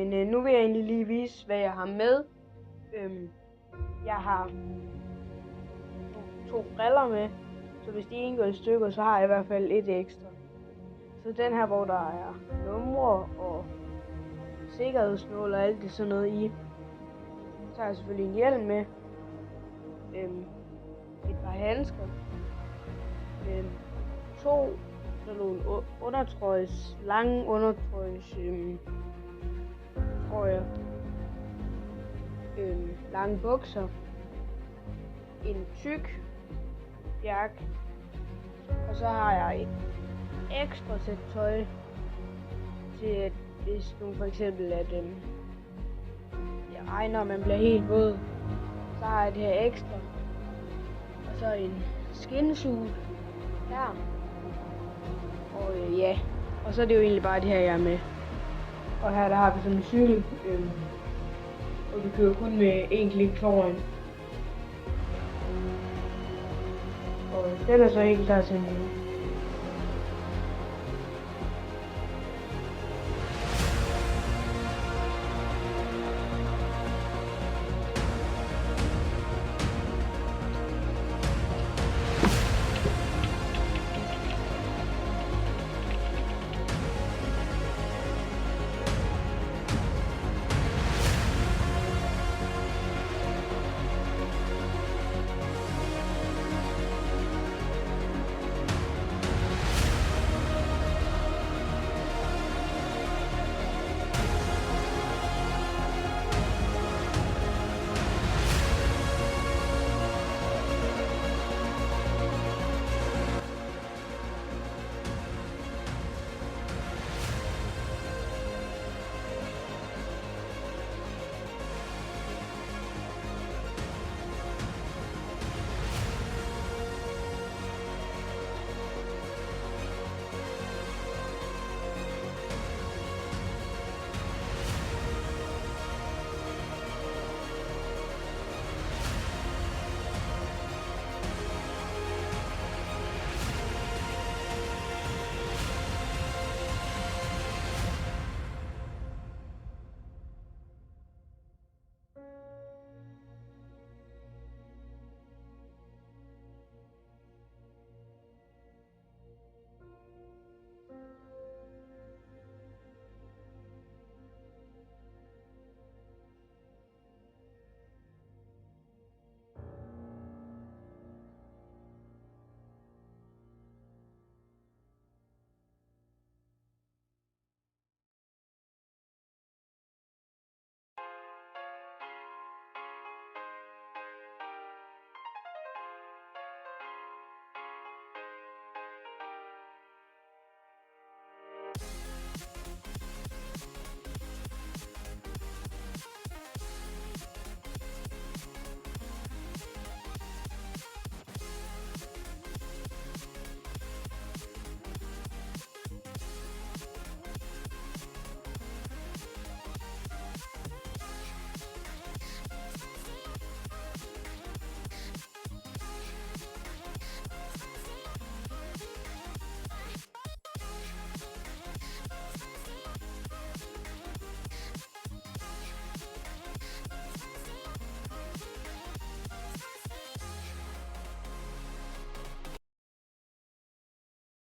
Men nu vil jeg egentlig lige vise, hvad jeg har med. Jeg har to briller med, så hvis de ene går i stykker, så har jeg i hvert fald et ekstra. Så den her, hvor der er numre og sikkerhedsnål og alt det sådan noget i. Så har jeg selvfølgelig en hjelm med. Et par handsker. 2 sådan nogle lange undertrøjes trøjer. Lange bukser. En tyk jakke. Og så har jeg et ekstra sæt tøj til, at hvis nu for eksempel at jeg regner, og man bliver helt våd, så har jeg det her ekstra. Og så en skinsuit her. Og ja, og så er det jo egentlig bare det her, jeg er med. Og her der har vi sådan en cykel, og vi kører kun med en klik foran. Og den er så helt klar til